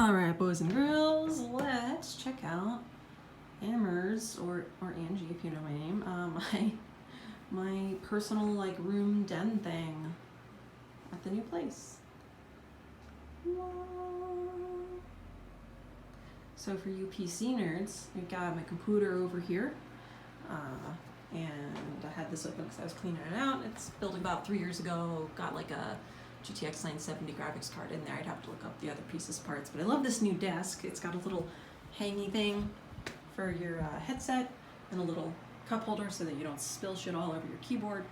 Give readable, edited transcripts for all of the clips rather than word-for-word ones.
Alright, boys and girls, let's check out Amers, or Angie if you know my name, my personal like room den thing at the new place. So for you PC nerds, we've got my computer over here, and I had this open because I was cleaning it out. It's built about 3 years ago, got like a GTX 970 graphics card in there. I'd have to look up the other pieces parts, but I love this new desk. It's got a little hangy thing for your headset and a little cup holder so that you don't spill shit all over your keyboard.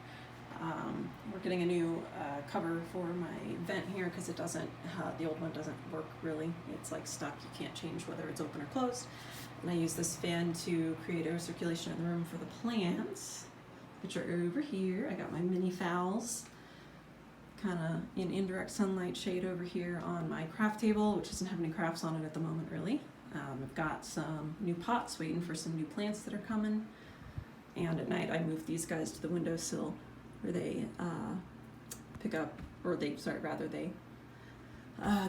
We're getting a new cover for my vent here because it doesn't, the old one doesn't work really. It's like stuck. You can't change whether it's open or closed. And I use this fan to create air circulation in the room for the plants, which are over here. I got my mini phals kind of in indirect sunlight shade over here on my craft table, which doesn't have any crafts on it at the moment really. I've got some new pots waiting for some new plants that are coming. And at night I move these guys to the windowsill where they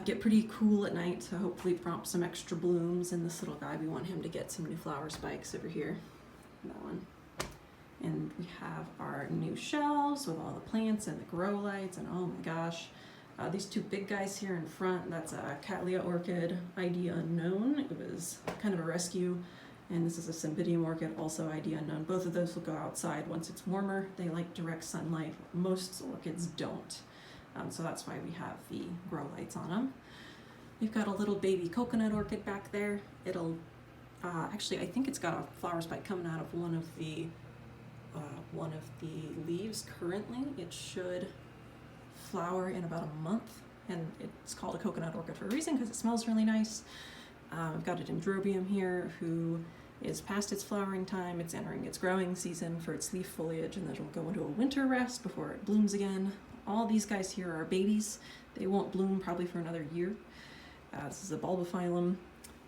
get pretty cool at night, so hopefully prompt some extra blooms in this little guy. We want him to get some new flower spikes over here. That one. And we have our new shelves with all the plants and the grow lights, and oh my gosh, these two big guys here in front, that's a Cattleya orchid, ID unknown. It was kind of a rescue. And this is a Cymbidium orchid, also ID unknown. Both of those will go outside once it's warmer. They like direct sunlight. Most orchids don't. So that's why we have the grow lights on them. We've got a little baby coconut orchid back there. It'll, actually I think it's got a flower spike coming out of one of the leaves currently. It should flower in about a month, and it's called a coconut orchid for a reason because it smells really nice. I've got a dendrobium here who is past its flowering time. It's entering its growing season for its leaf foliage, and then it'll go into a winter rest before it blooms again. All these guys here are babies. They won't bloom probably for another year. This is a bulbophyllum.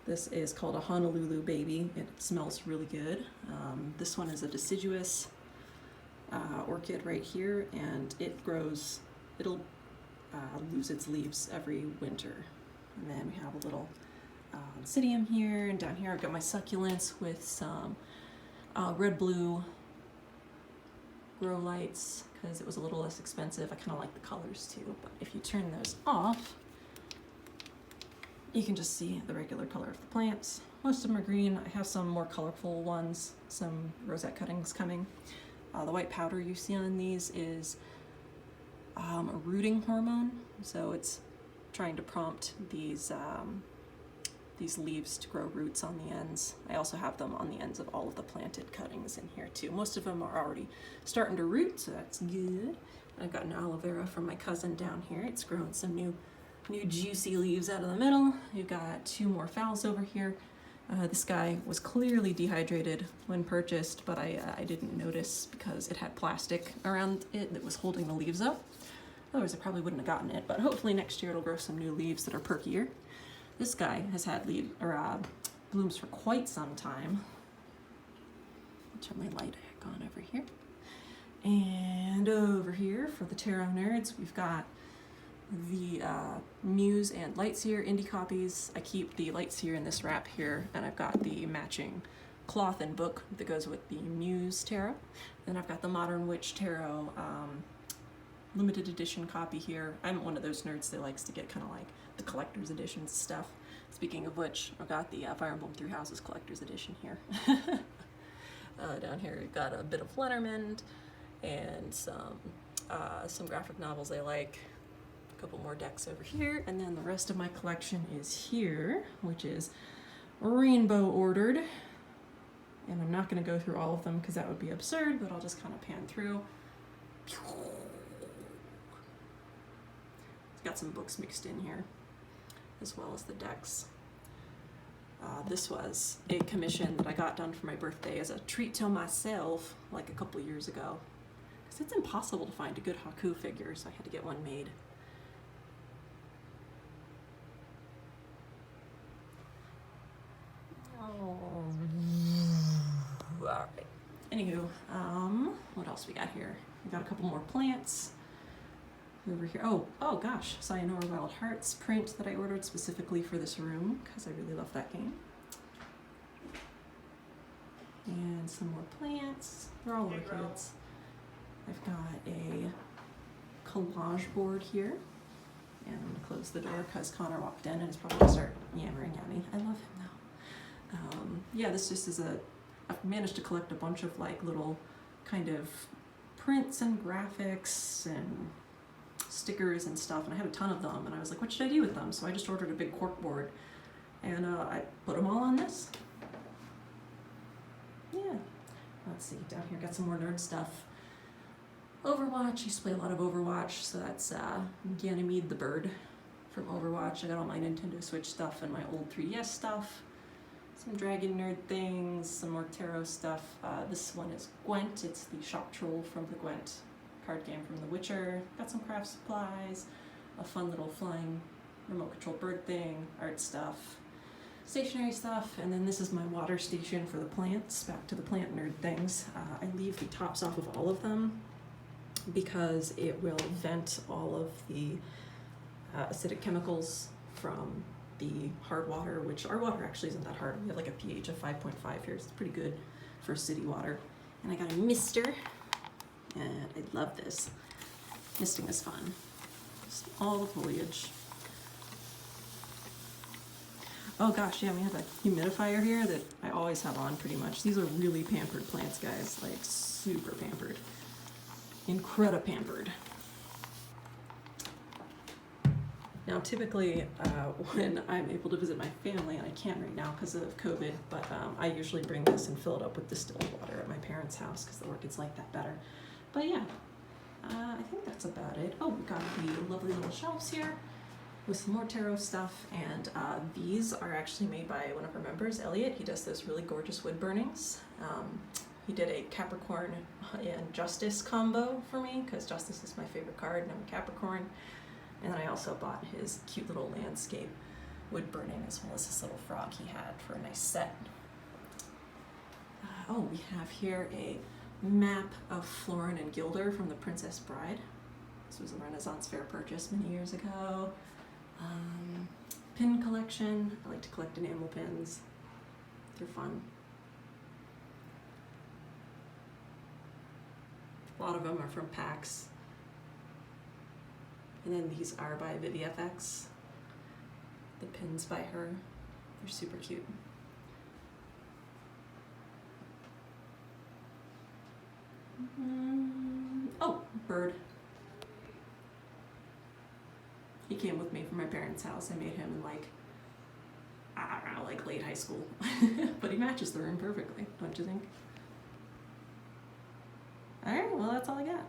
This is called a Honolulu baby. It smells really good. This one is a deciduous orchid right here, and it'll lose its leaves every winter. And then we have a little Oncidium here, and down here I've got my succulents with some red-blue grow lights because it was a little less expensive. I kind of like the colors too, but if you turn those off, you can just see the regular color of the plants. Most of them are green. I have some more colorful ones, some rosette cuttings coming. The white powder you see on these is a rooting hormone, so it's trying to prompt these leaves to grow roots on the ends. I also have them on the ends of all of the planted cuttings in here too. Most of them are already starting to root, so that's good. I've got an aloe vera from my cousin down here. It's grown some new juicy leaves out of the middle. You've got two more phals over here. This guy was clearly dehydrated when purchased, but I didn't notice because it had plastic around it that was holding the leaves up. Otherwise I probably wouldn't have gotten it, but hopefully next year it'll grow some new leaves that are perkier. This guy has had blooms for quite some time. I'll turn my light back on over here. And over here for the tarot nerds, we've got the Muse and Lightseer indie copies. I keep the Lightseer in this wrap here, and I've got the matching cloth and book that goes with the Muse tarot. Then I've got the Modern Witch tarot limited edition copy here. I'm one of those nerds that likes to get kind of like the collector's editions stuff. Speaking of which, I've got the Fire Emblem Three Houses collector's edition here. Down here we've got a bit of Lenormand and some graphic novels I like. A couple more decks over here, and then the rest of my collection is here, which is rainbow ordered. And I'm not going to go through all of them because that would be absurd, but I'll just kind of pan through. It's got some books mixed in here, as well as the decks. This was a commission that I got done for my birthday as a treat to myself like a couple years ago. Because it's impossible to find a good Haku figure, so I had to get one made. Alright. Anywho, what else we got here? We got a couple more plants. over here. Oh gosh, Sayonara Wild Hearts print that I ordered specifically for this room because I really love that game. And some more plants. They're all orchids. I've got a collage board here. And I'm gonna close the door because Connor walked in and is probably gonna start yammering at me. I love him though. Yeah, this just is I've managed to collect a bunch of like little kind of prints and graphics and stickers and stuff, and I had a ton of them, and I was like, what should I do with them? So I just ordered a big cork board, and I put them all on this. Yeah. Let's see, down here got some more nerd stuff. Overwatch, I used to play a lot of Overwatch, so that's Ganymede the bird from Overwatch. I got all my Nintendo Switch stuff and my old 3DS stuff. Some Dragon Nerd things, some more tarot stuff. This one is Gwent, it's the shop troll from the Gwent card game from The Witcher. Got some craft supplies, a fun little flying remote control bird thing, art stuff, stationery stuff, and then this is my water station for the plants. Back to the plant nerd things. I leave the tops off of all of them because it will vent all of the acidic chemicals from the hard water, which our water actually isn't that hard. We have like a pH of 5.5 here. It's pretty good for city water. And I got a mister, and I love this. Misting is fun. Just all the foliage. Oh gosh, yeah, we have a humidifier here that I always have on pretty much. These are really pampered plants, guys, like super pampered. Incredible pampered. Now typically when I'm able to visit my family, and I can't right now because of COVID, but I usually bring this and fill it up with distilled water at my parents' house because the orchids like that better. But yeah, I think that's about it. Oh, we got the lovely little shelves here with some more tarot stuff, and these are actually made by one of our members, Elliot. He does those really gorgeous wood burnings. He did a Capricorn and Justice combo for me because Justice is my favorite card and I'm a Capricorn. And then I also bought his cute little landscape wood burning as well as this little frog he had for a nice set. Oh, we have here a map of Florin and Gilder from The Princess Bride. This was a Renaissance Fair purchase many years ago. Pin collection. I like to collect enamel pins. They're fun. A lot of them are from PAX. And then these are by ViviFX. The pins by her. They're super cute. Oh, bird. He came with me from my parents' house. I made him in like, I don't know, like late high school. But he matches the room perfectly, don't you think? All right, well, that's all I got.